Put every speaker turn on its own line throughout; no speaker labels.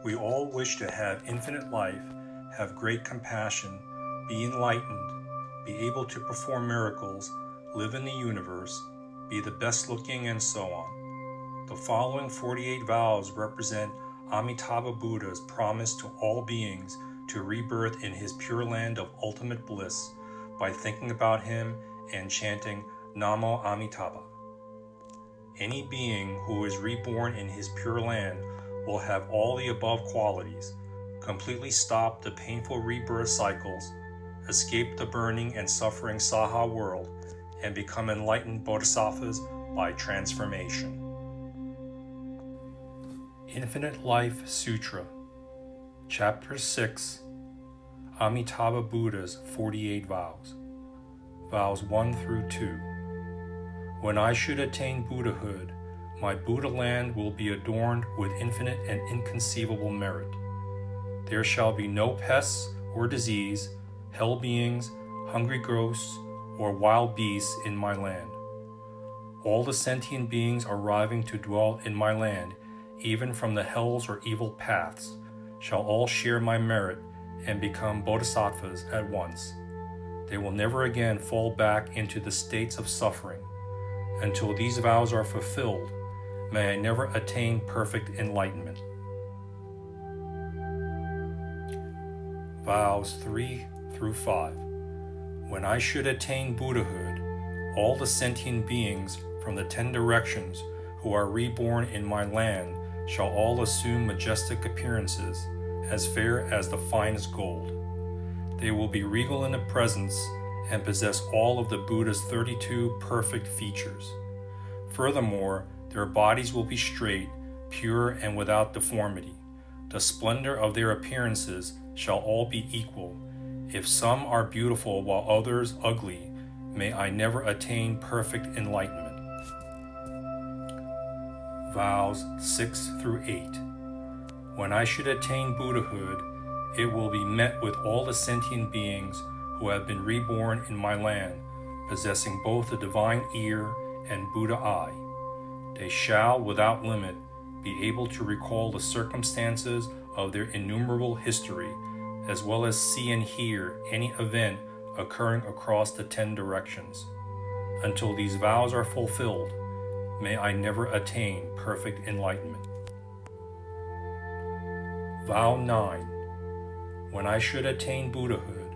We all wish to have infinite life, have great compassion, be enlightened, be able to perform miracles, live in the universe, be the best looking, and so on. The following 48 vows represent Amitabha Buddha's promise to all beings to rebirth in his pure land of ultimate bliss by thinking about him and chanting Namo Amitabha. Any being who is reborn in his pure land will have all the above qualities, completely stop the painful rebirth cycles, escape the burning and suffering Saha world, and become enlightened Bodhisattvas by transformation. Infinite Life Sutra, Chapter 6, Amitabha Buddha's 48 Vows, Vows 1 through 2. When I should attain Buddhahood, my Buddha land will be adorned with infinite and inconceivable merit. There shall be no pests or disease, hell beings, hungry ghosts, or wild beasts in my land. All the sentient beings arriving to dwell in my land, even from the hells or evil paths, shall all share my merit and become bodhisattvas at once. They will never again fall back into the states of suffering. Until these vows are fulfilled, may I never attain perfect enlightenment. Vows 3 through 5. When I should attain Buddhahood, all the sentient beings from the 10 directions who are reborn in my land shall all assume majestic appearances, as fair as the finest gold. They will be regal in the presence and possess all of the Buddha's 32 perfect features. Furthermore, their bodies will be straight, pure, and without deformity. The splendor of their appearances shall all be equal. If some are beautiful while others ugly, may I never attain perfect enlightenment. Vows 6 through 8. When I should attain Buddhahood, it will be met with all the sentient beings who have been reborn in my land, possessing both the divine ear and Buddha eye. They shall, without limit, be able to recall the circumstances of their innumerable history, as well as see and hear any event occurring across the 10 directions. Until these vows are fulfilled, may I never attain perfect enlightenment. Vow 9. When I should attain Buddhahood,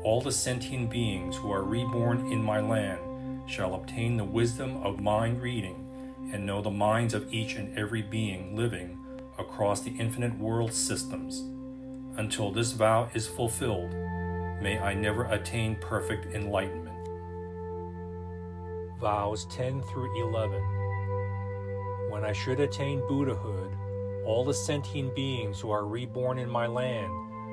all the sentient beings who are reborn in my land shall obtain the wisdom of mind reading and know the minds of each and every being living across the infinite world systems. Until this vow is fulfilled, may I never attain perfect enlightenment. Vows 10 through 11. When I should attain Buddhahood, all the sentient beings who are reborn in my land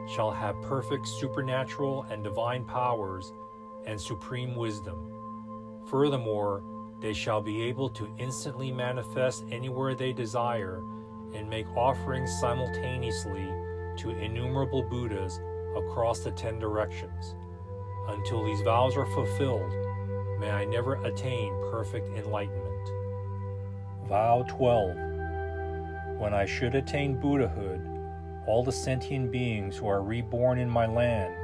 shall have perfect supernatural and divine powers and supreme wisdom. Furthermore, they shall be able to instantly manifest anywhere they desire and make offerings simultaneously to innumerable Buddhas across the 10 directions. Until these vows are fulfilled, may I never attain perfect enlightenment. Vow 12. When I should attain Buddhahood, all the sentient beings who are reborn in my land,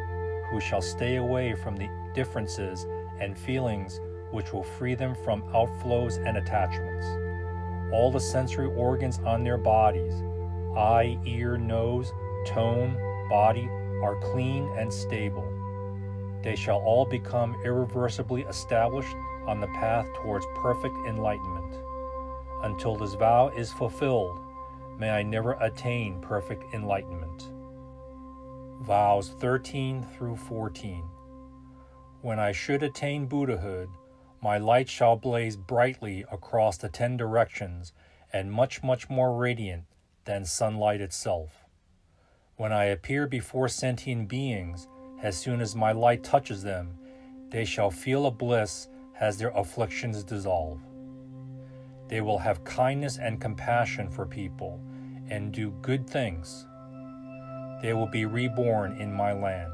who shall stay away from the differences and feelings which will free them from outflows and attachments. All the sensory organs on their bodies, eye, ear, nose, tone, body, are clean and stable. They shall all become irreversibly established on the path towards perfect enlightenment. Until this vow is fulfilled, may I never attain perfect enlightenment. Vows 13 through 14. When I should attain Buddhahood, my light shall blaze brightly across the 10 directions and much more radiant than sunlight itself. When I appear before sentient beings, as soon as my light touches them, they shall feel a bliss as their afflictions dissolve. They will have kindness and compassion for people and do good things. They will be reborn in my land.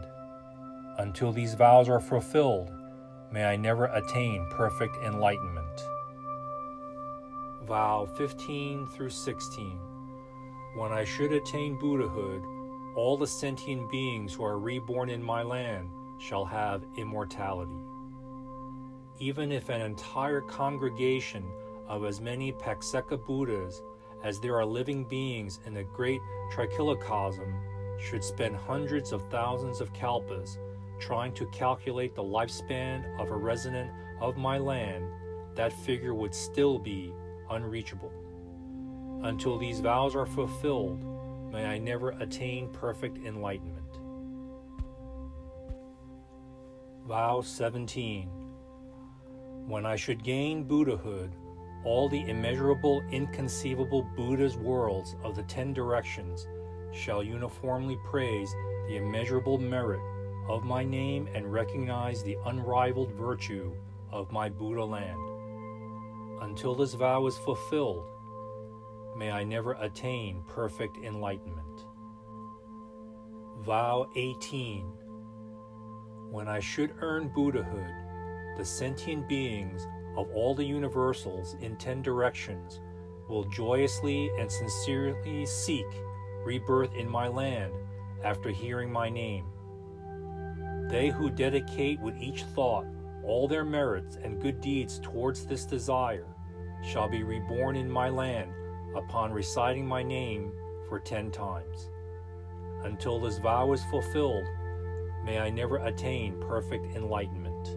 Until these vows are fulfilled, may I never attain perfect enlightenment. Vow 15 through 16. When I should attain Buddhahood, all the sentient beings who are reborn in my land shall have immortality. Even if an entire congregation of as many Pakseka Buddhas as there are living beings in a great trichilocosm should spend hundreds of thousands of kalpas trying to calculate the lifespan of a resident of my land, that figure would still be unreachable. Until these vows are fulfilled, may I never attain perfect enlightenment. Vow 17. When I should gain Buddhahood, all the immeasurable, inconceivable Buddha's worlds of the 10 directions shall uniformly praise the immeasurable merit of my name and recognize the unrivaled virtue of my Buddha land. Until this vow is fulfilled, may I never attain perfect enlightenment. Vow 18. When I should earn Buddhahood, the sentient beings of all the universals in 10 directions will joyously and sincerely seek rebirth in my land after hearing my name. They who dedicate with each thought all their merits and good deeds towards this desire shall be reborn in my land upon reciting my name for 10 times. Until this vow is fulfilled, may I never attain perfect enlightenment.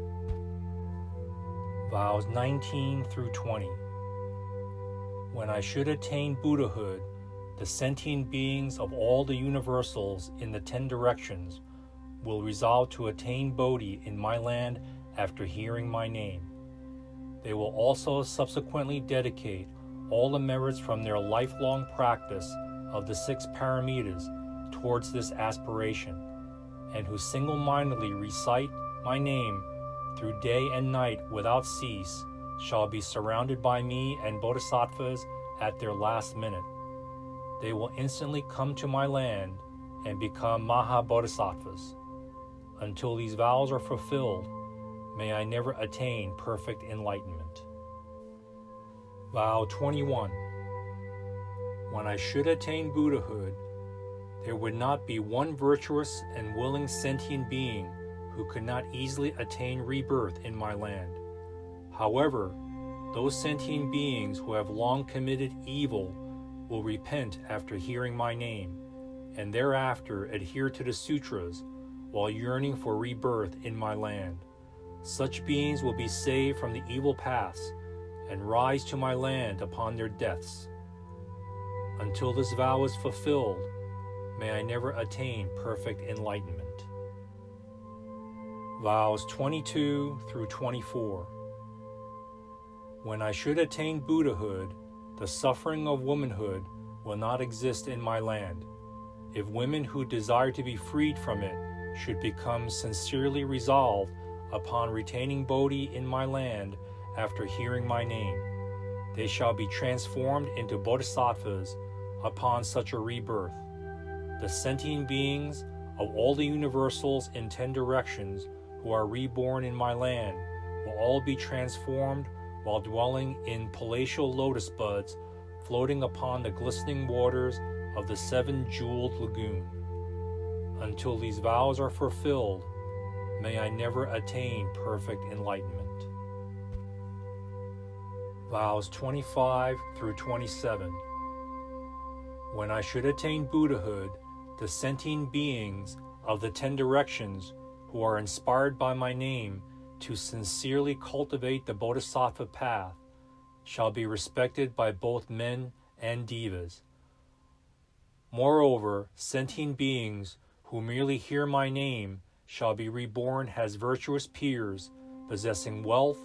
Vows 19 through 20. When I should attain Buddhahood, the sentient beings of all the universals in the 10 directions will resolve to attain Bodhi in my land after hearing my name. They will also subsequently dedicate all the merits from their lifelong practice of the 6 paramitas towards this aspiration, and who single-mindedly recite my name through day and night without cease shall be surrounded by me and Bodhisattvas at their last minute. They will instantly come to my land and become Maha Bodhisattvas. Until these vows are fulfilled, may I never attain perfect enlightenment. Vow 21. When I should attain Buddhahood, there would not be one virtuous and willing sentient being who could not easily attain rebirth in my land. However, those sentient beings who have long committed evil will repent after hearing my name, and thereafter adhere to the sutras while yearning for rebirth in my land. Such beings will be saved from the evil paths and rise to my land upon their deaths. Until this vow is fulfilled, may I never attain perfect enlightenment. Vows 22 through 24. When I should attain Buddhahood, the suffering of womanhood will not exist in my land. If women who desire to be freed from it should become sincerely resolved upon retaining Bodhi in my land after hearing my name, they shall be transformed into Bodhisattvas upon such a rebirth. The sentient beings of all the universals in 10 directions who are reborn in my land will all be transformed while dwelling in palatial lotus buds floating upon the glistening waters of the 7-jeweled lagoon. Until these vows are fulfilled, may I never attain perfect enlightenment. Vows 25 through 27. When I should attain Buddhahood, the sentient beings of the 10 directions who are inspired by my name to sincerely cultivate the Bodhisattva path shall be respected by both men and devas. Moreover, sentient beings who merely hear my name shall be reborn as virtuous peers possessing wealth,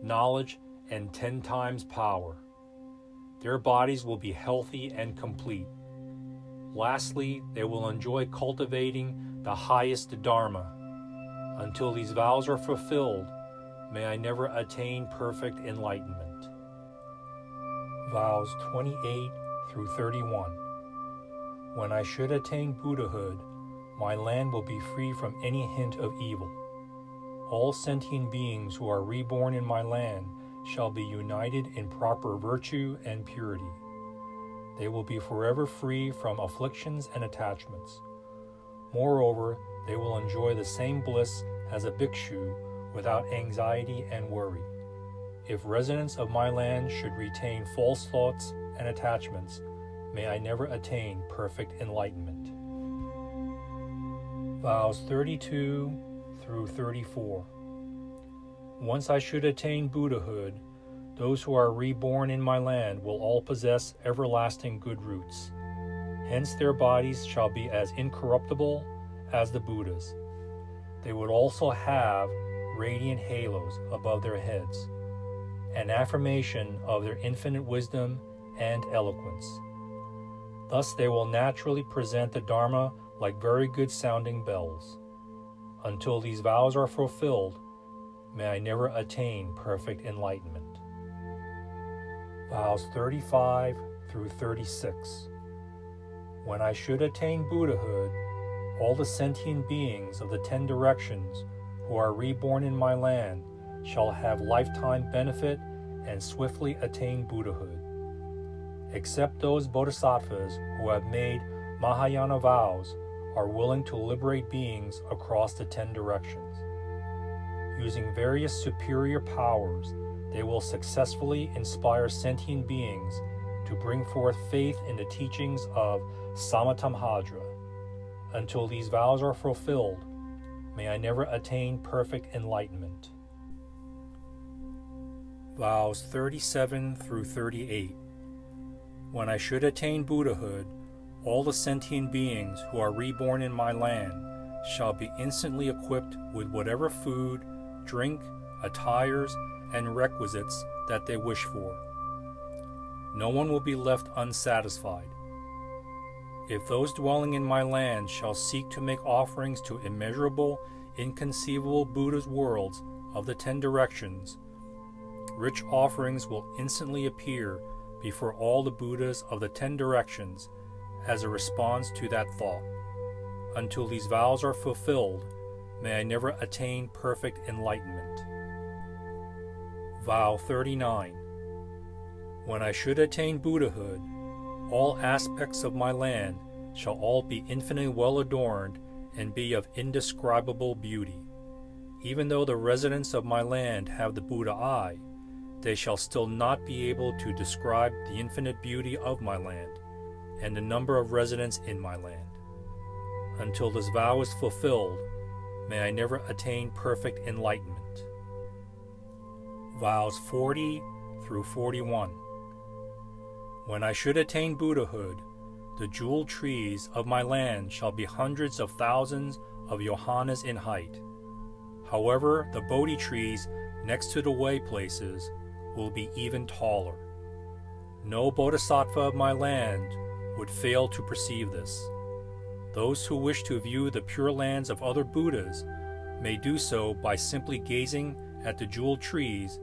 knowledge, and 10 times power. Their bodies will be healthy and complete. Lastly, they will enjoy cultivating the highest Dharma. Until these vows are fulfilled, may I never attain perfect enlightenment. Vows 28 through 31. When I should attain Buddhahood, my land will be free from any hint of evil. All sentient beings who are reborn in my land shall be united in proper virtue and purity. they will be forever free from afflictions and attachments. Moreover, they will enjoy the same bliss as a bhikshu without anxiety and worry. If residents of my land should retain false thoughts and attachments, may I never attain perfect enlightenment. Vows 32 through 34. Once I should attain Buddhahood, those who are reborn in my land will all possess everlasting good roots. Hence their bodies shall be as incorruptible as the Buddhas. They would also have radiant halos above their heads, an affirmation of their infinite wisdom and eloquence. Thus they will naturally present the Dharma like very good sounding bells. Until these vows are fulfilled, may I never attain perfect enlightenment. Vows 35 through 36. When I should attain Buddhahood, all the sentient beings of the 10 directions who are reborn in my land shall have lifetime benefit and swiftly attain Buddhahood. Except those Bodhisattvas who have made Mahayana vows are willing to liberate beings across the 10 directions. Using various superior powers, they will successfully inspire sentient beings to bring forth faith in the teachings of Samatamhadra. Until these vows are fulfilled, may I never attain perfect enlightenment. Vows 37 through 38. When I should attain Buddhahood, all the sentient beings who are reborn in my land shall be instantly equipped with whatever food, drink, attires, and requisites that they wish for. No one will be left unsatisfied. If those dwelling in my land shall seek to make offerings to immeasurable, inconceivable Buddha's worlds of the 10 directions, rich offerings will instantly appear before all the Buddhas of the 10 directions as a response to that thought. Until these vows are fulfilled, may I never attain perfect enlightenment. Vow 39. When I should attain Buddhahood, all aspects of my land shall all be infinitely well adorned and be of indescribable beauty. Even though the residents of my land have the Buddha eye, they shall still not be able to describe the infinite beauty of my land and the number of residents in my land. Until this vow is fulfilled, may I never attain perfect enlightenment. Vows 40 through 41. When I should attain Buddhahood, the jeweled trees of my land shall be hundreds of thousands of yohanas in height. However, the Bodhi trees next to the way places will be even taller. No bodhisattva of my land would fail to perceive this. Those who wish to view the pure lands of other Buddhas may do so by simply gazing at the jeweled trees,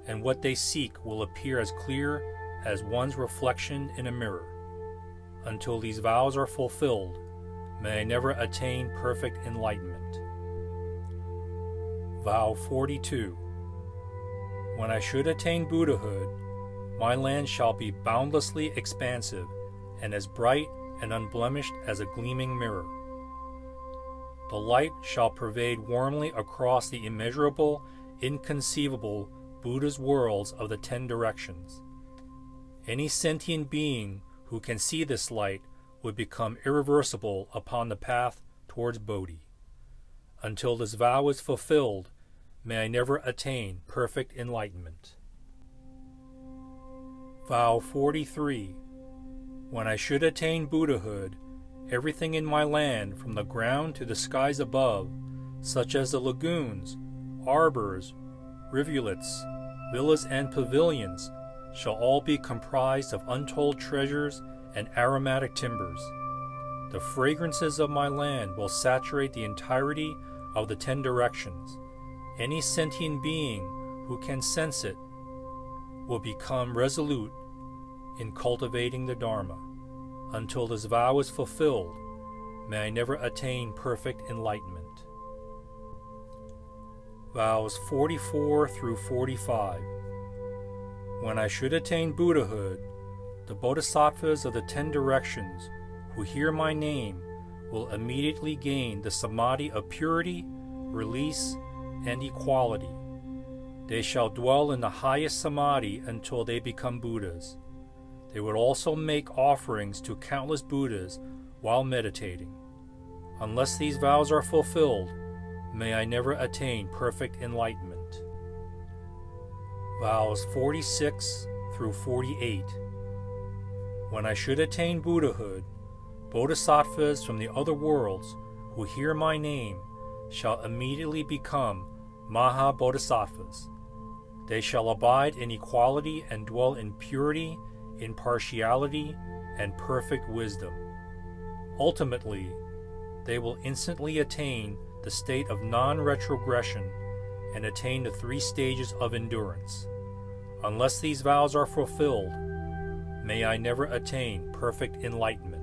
and what they seek will appear as clear as one's reflection in a mirror. Until these vows are fulfilled, may I never attain perfect enlightenment. Vow 42. When I should attain Buddhahood, my land shall be boundlessly expansive and as bright and unblemished as a gleaming mirror. The light shall pervade warmly across the immeasurable, inconceivable Buddha's worlds of the 10 directions. Any sentient being who can see this light would become irreversible upon the path towards Bodhi. Until this vow is fulfilled, may I never attain perfect enlightenment. Vow 43. When I should attain Buddhahood, everything in my land from the ground to the skies above, such as the lagoons, arbors, rivulets, villas and pavilions, shall all be comprised of untold treasures and aromatic timbers. The fragrances of my land will saturate the entirety of the 10 directions. Any sentient being who can sense it will become resolute in cultivating the Dharma. Until this vow is fulfilled, may I never attain perfect enlightenment. Vows 44 through 45. When I should attain Buddhahood, The Bodhisattvas of the 10 directions who hear my name will immediately gain the samadhi of purity, release, and equality. They shall dwell in the highest samadhi until they become Buddhas. They would also make offerings to countless Buddhas while meditating. Unless these vows are fulfilled, may I never attain perfect enlightenment. Vows 46 through 48. When I should attain Buddhahood, Bodhisattvas from the other worlds who hear my name shall immediately become Maha Bodhisattvas. They shall abide in equality and dwell in purity, impartiality, and perfect wisdom. Ultimately, they will instantly attain the state of non-retrogression and attain the 3 stages of endurance. Unless these vows are fulfilled, may I never attain perfect enlightenment.